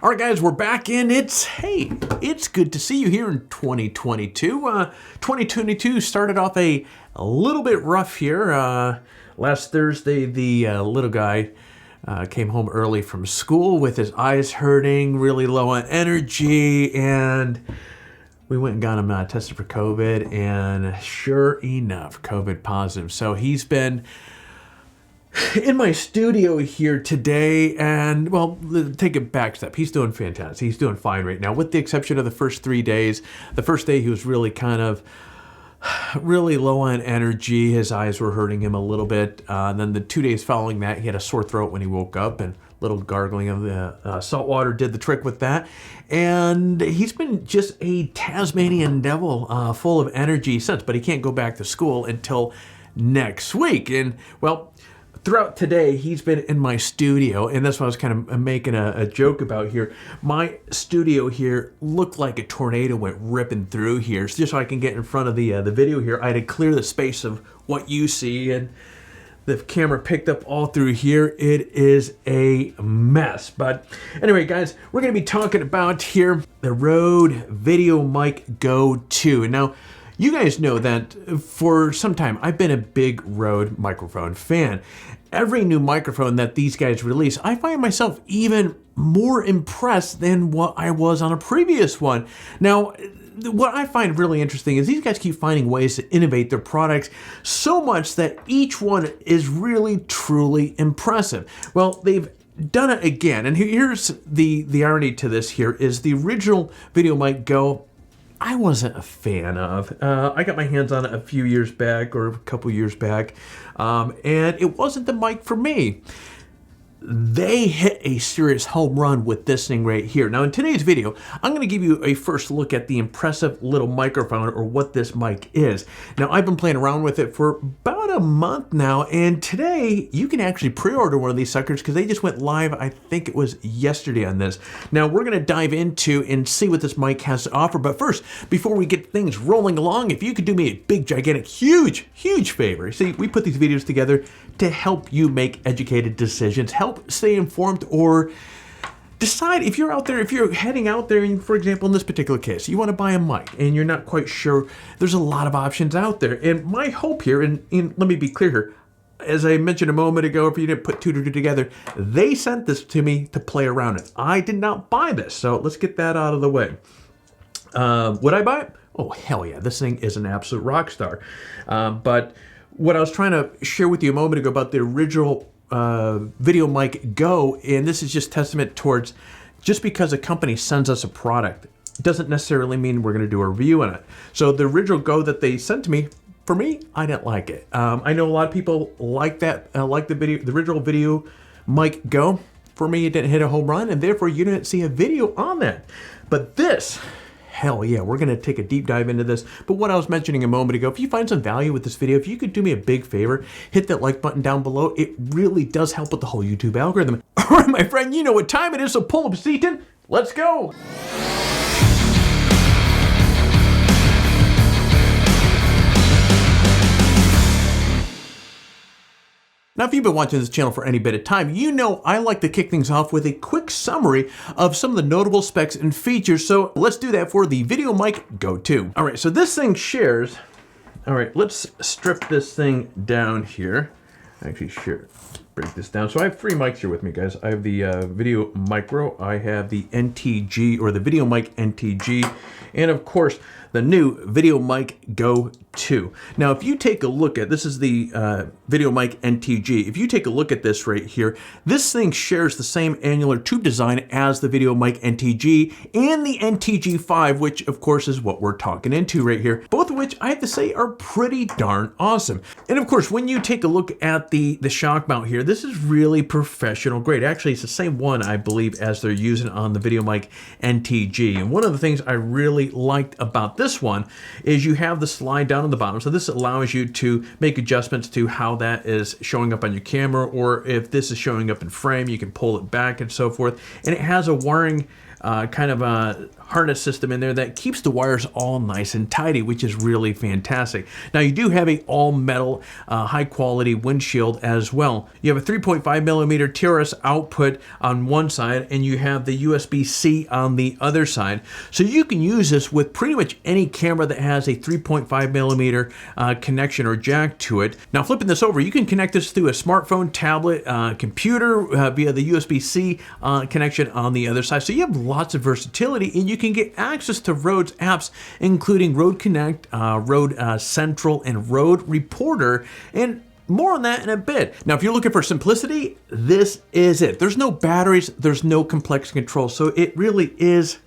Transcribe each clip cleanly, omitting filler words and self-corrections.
All right, guys, we're back in. It's good to see you here in 2022. 2022 started off a little bit rough here. Last Thursday, the little guy came home early from school with his eyes hurting, really low on energy, and we went and got him tested for COVID, and sure enough, COVID positive. So he's been in my studio here today, and well, take it back step. He's doing fantastic. He's doing fine right now, with the exception of the first 3 days. The first day he was really really low on energy. His eyes were hurting him a little bit. And then the 2 days following that, he had a sore throat when he woke up, and a little gargling of the salt water did the trick with that. And he's been just a Tasmanian devil, full of energy since, but he can't go back to school until next week. And well, throughout today, he's been in my studio, and that's what I was kind of making a joke about here. My studio here looked like a tornado went ripping through here. So just so I can get in front of the video here, I had to clear the space of what you see, and the camera picked up all through here. It is a mess. But anyway, guys, we're going to be talking about here the RODE VideoMic GO II. And now, you guys know that for some time, I've been a big RODE microphone fan. Every new microphone that these guys release, I find myself even more impressed than what I was on a previous one. Now, what I find really interesting is these guys keep finding ways to innovate their products so much that each one is really, truly impressive. Well, they've done it again. And here's the irony to this here is the original VideoMic GO I wasn't a fan of. I got my hands on it a few years back, or a couple years back, and it wasn't the mic for me. They hit a serious home run with this thing right here. Now in today's video, I'm going to give you a first look at the impressive little microphone, or what this mic is. Now I've been playing around with it for about a month now, and today you can actually pre-order one of these suckers because they just went live, I think it was yesterday on this. Now we're going to dive into and see what this mic has to offer, but first, before we get things rolling along, if you could do me a big, gigantic, huge favor. See, we put these videos together to help you make educated decisions, help stay informed, or decide if you're out there, if you're heading out there, and for example, in this particular case, you want to buy a mic and you're not quite sure. There's a lot of options out there. And my hope here, and let me be clear here, as I mentioned a moment ago, if you didn't put two to two together, they sent this to me to play around with. I did not buy this, so let's get that out of the way. Would I buy it? Oh, hell yeah, this thing is an absolute rock star. But what I was trying to share with you a moment ago about the original VideoMic GO, and this is just testament towards, just because a company sends us a product doesn't necessarily mean we're going to do a review on it. So the original GO that they sent to me, for me, I didn't like it. I know a lot of people like that, like the original VideoMic GO. For me, it didn't hit a home run, and therefore you didn't see a video on that. But this, hell yeah, we're going to take a deep dive into this. But what I was mentioning a moment ago, if you find some value with this video, if you could do me a big favor, hit that like button down below. It really does help with the whole YouTube algorithm. All right, my friend, you know what time it is, so pull up a seat and let's go. Now, if you've been watching this channel for any bit of time, you know I like to kick things off with a quick summary of some of the notable specs and features. So let's do that for the VideoMic GO II. All right, so this thing shares. All right, let's strip this thing down here. Actually, break this down. So I have three mics here with me, guys. I have the Video Micro, I have the NTG, or the VideoMic NTG, and of course, the new VideoMic GO II. Now, if you take a look at, this is the VideoMic NTG. If you take a look at this right here, this thing shares the same annular tube design as the VideoMic NTG and the NTG5, which of course is what we're talking into right here. Both of which I have to say are pretty darn awesome. And of course, when you take a look at the shock mount here, this is really professional grade. Actually, it's the same one, I believe, as they're using on the VideoMic NTG. And one of the things I really liked about this one is you have the slide down on the bottom. So this allows you to make adjustments to how that is showing up on your camera, or if this is showing up in frame, you can pull it back and so forth. And it has a wiring kind of a harness system in there that keeps the wires all nice and tidy, which is really fantastic. Now you do have a all metal, high quality windshield as well. You have a 3.5 millimeter TRS output on one side, and you have the USB-C on the other side. So you can use this with pretty much any camera that has a 3.5 millimeter connection or jack to it. Now flipping this over, you can connect this through a smartphone, tablet, computer via the USB-C connection on the other side. So you have lots of versatility, and you can get access to RODE's apps, including RODE Connect, RODE Central, and RODE Reporter, and more on that in a bit. Now, if you're looking for simplicity, this is it. There's no batteries, there's no complex control, so it really is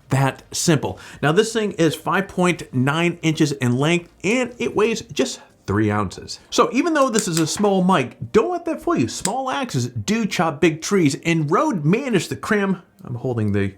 that simple. Now, this thing is 5.9 inches in length, and it weighs just 3 ounces. So even though this is a small mic, don't let that fool you. Small axes do chop big trees, and RODE managed to cram, I'm holding the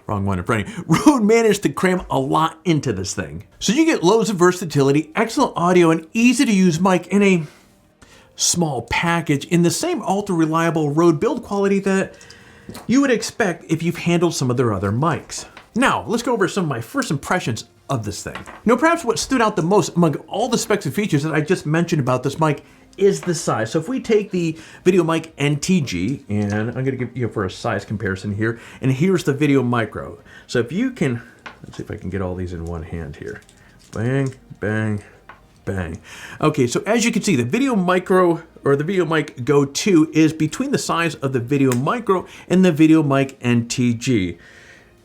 wrong one in front of you. RODE managed to cram a lot into this thing. So you get loads of versatility, excellent audio, and easy to use mic in a small package in the same ultra reliable RODE build quality that you would expect if you've handled some of their other mics. Now, let's go over some of my first impressions of this thing. Now, perhaps what stood out the most among all the specs and features that I just mentioned about this mic is the size. So if we take the VideoMic NTG, and I'm gonna give you for a size comparison here, and here's the Video Micro. So if you can, let's see if I can get all these in one hand here. Bang, bang, bang. Okay, so as you can see, the Video Micro, or the VideoMic GO II, is between the size of the Video Micro and the VideoMic NTG.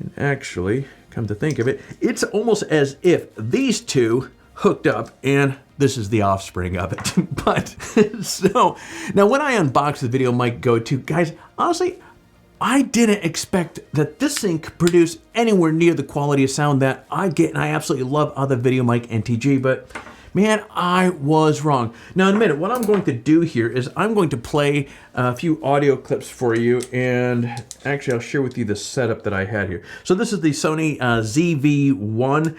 And actually, come to think of it, it's almost as if these two hooked up and this is the offspring of it. But so now when I unboxed the VideoMic GO II, guys, honestly, I didn't expect that this thing could produce anywhere near the quality of sound that I get, and I absolutely love other VideoMic NTG, but man, I was wrong. Now in a minute, what I'm going to do here is I'm going to play a few audio clips for you, and actually I'll share with you the setup that I had here. So this is the Sony ZV-1,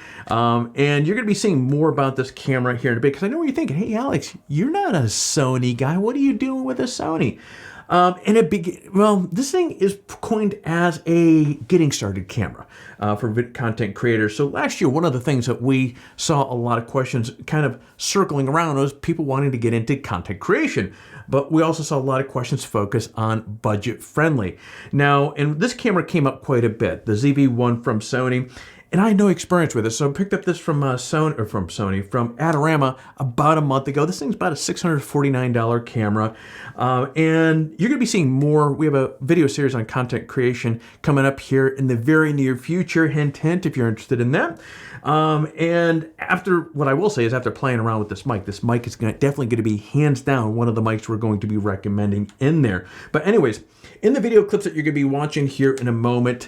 and you're gonna be seeing more about this camera here in a bit, because I know what you're thinking, hey Alex, you're not a Sony guy, what are you doing with a Sony? Well, this thing is coined as a getting started camera for content creators. So last year, one of the things that we saw a lot of questions kind of circling around was people wanting to get into content creation. But we also saw a lot of questions focus on budget friendly. Now, and this camera came up quite a bit, the ZV-1 from Sony. And I had no experience with it, so I picked up this from Adorama about a month ago. This thing's about a $649 camera, and you're gonna be seeing more. We have a video series on content creation coming up here in the very near future, hint, hint, if you're interested in that. And after, what I will say is after playing around with this mic is definitely gonna be hands down one of the mics we're going to be recommending in there. But anyways, in the video clips that you're gonna be watching here in a moment,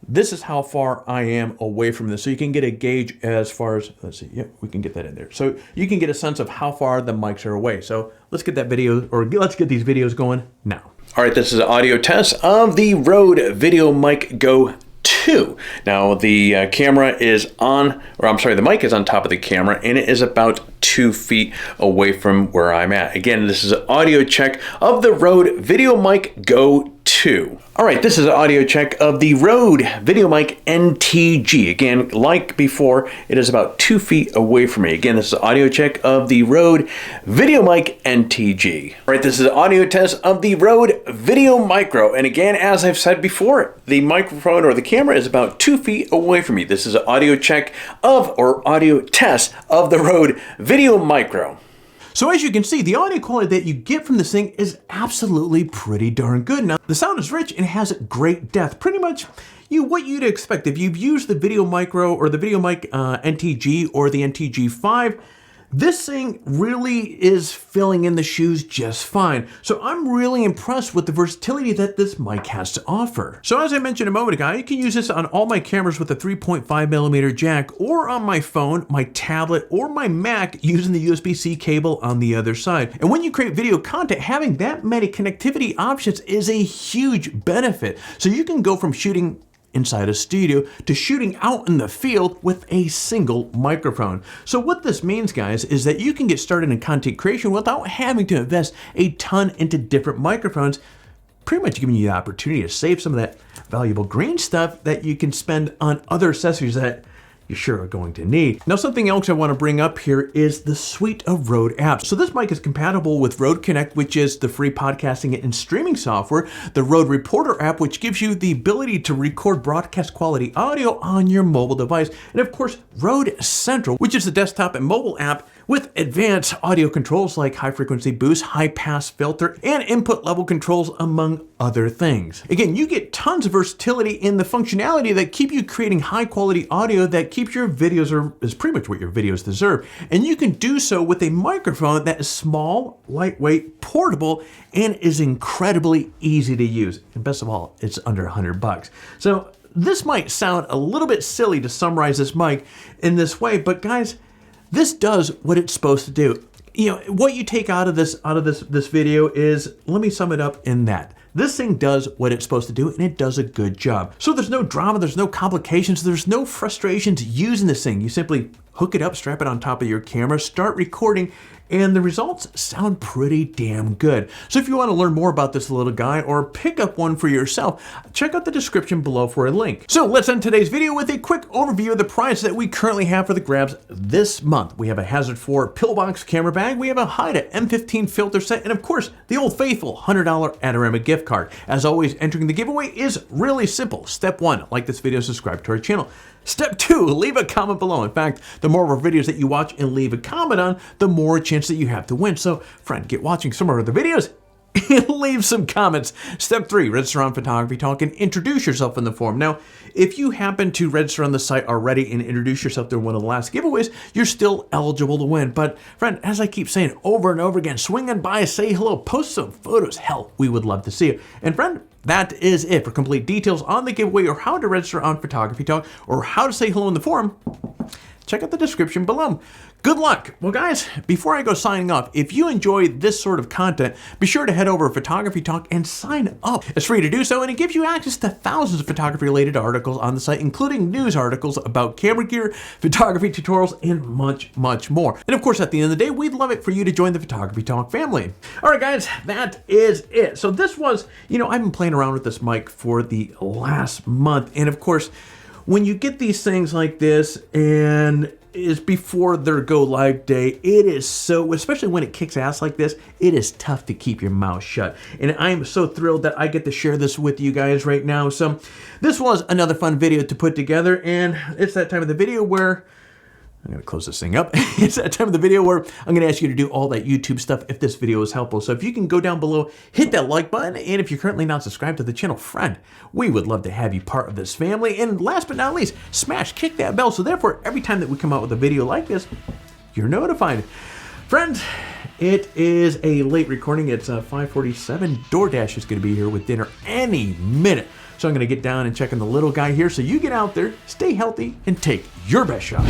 this is how far I am away from this. So you can get a gauge as far as, let's see, yep, we can get that in there. So you can get a sense of how far the mics are away. So let's get that video, or let's get these videos going now. All right, this is an audio test of the RODE VideoMic GO II. Now the camera is on, or I'm sorry, the mic is on top of the camera, and it is about 2 feet away from where I'm at. Again, this is an audio check of the RODE VideoMic GO II. All right, this is an audio check of the RODE VideoMic NTG. Again, like before, it is about 2 feet away from me. Again, this is an audio check of the RODE VideoMic NTG. All right, this is an audio test of the RODE VideoMicro. And again, as I've said before, the microphone or the camera is about 2 feet away from me. This is an audio check of, or audio test of the RODE VideoMicro. So as you can see, the audio quality that you get from this thing is absolutely pretty darn good. Now, the sound is rich and has great depth. Pretty much what you'd expect if you've used the VideoMicro or the VideoMic NTG or the NTG5. This thing really is filling in the shoes just fine. So I'm really impressed with the versatility that this mic has to offer. So as I mentioned a moment ago, I can use this on all my cameras with a 3.5 millimeter jack, or on my phone, my tablet, or my Mac using the USB-C cable on the other side. And when you create video content, having that many connectivity options is a huge benefit. So you can go from shooting inside a studio to shooting out in the field with a single microphone. So what this means, guys, is that you can get started in content creation without having to invest a ton into different microphones, pretty much giving you the opportunity to save some of that valuable green stuff that you can spend on other accessories that you sure are going to need. Now, something else I want to bring up here is the suite of Rode apps. So this mic is compatible with Rode Connect, which is the free podcasting and streaming software, the Rode Reporter app, which gives you the ability to record broadcast quality audio on your mobile device, and of course, Rode Central, which is the desktop and mobile app with advanced audio controls like high frequency boost, high pass filter, and input level controls, among other things. Again, you get tons of versatility in the functionality that keep you creating high quality audio that keeps your videos, or is pretty much what your videos deserve. And you can do so with a microphone that is small, lightweight, portable, and is incredibly easy to use. And best of all, it's under $100. So this might sound a little bit silly to summarize this mic in this way, but guys, this does what it's supposed to do. You know, what you take out of this video is, let me sum it up in that. This thing does what it's supposed to do, and it does a good job. So there's no drama, there's no complications, there's no frustrations using this thing. You simply hook it up, strap it on top of your camera, start recording, and the results sound pretty damn good. So if you want to learn more about this little guy or pick up one for yourself, check out the description below for a link. So let's end today's video with a quick overview of the price that we currently have for the grabs this month. We have a Hazard 4 pillbox camera bag, we have a Haida M15 filter set, and of course, the old faithful $100 Adorama gift card. As always, entering the giveaway is really simple. Step 1, like this video, subscribe to our channel. Step 2, leave a comment below. In fact, the more of our videos that you watch and leave a comment on, the more chance that you have to win. So, friend, get watching some of our other videos and leave some comments. Step 3, register on Photography Talk and introduce yourself in the forum. Now, if you happen to register on the site already and introduce yourself during one of the last giveaways, you're still eligible to win. But friend, as I keep saying over and over again, swing on by, say hello, post some photos. Hell, we would love to see you. And friend, that is it. For complete details on the giveaway or how to register on Photography Talk or how to say hello in the forum, check out the description below. Good luck. Well, guys, before I go signing off, if you enjoy this sort of content, be sure to head over to Photography Talk and sign up. It's free to do so, and it gives you access to thousands of photography-related articles on the site, including news articles about camera gear, photography tutorials, and much, much more. And of course, at the end of the day, we'd love it for you to join the Photography Talk family. All right, guys, that is it. So this was, I've been playing around with this mic for the last month, and of course, when you get these things like this and is before their go live day, it is so, especially when it kicks ass like this, it is tough to keep your mouth shut. And I am so thrilled that I get to share this with you guys right now. So this was another fun video to put together, and it's that time of the video where I'm going to close this thing up. It's that time of the video where I'm going to ask you to do all that YouTube stuff if this video is helpful. So if you can go down below, hit that like button, and if you're currently not subscribed to the channel, friend, we would love to have you part of this family. And last but not least, kick that bell, so therefore every time that we come out with a video like this, you're notified. Friend, it is a late recording. It's 5:47. DoorDash is going to be here with dinner any minute. So I'm going to get down and check on the little guy here. So you get out there, stay healthy, and take your best shot.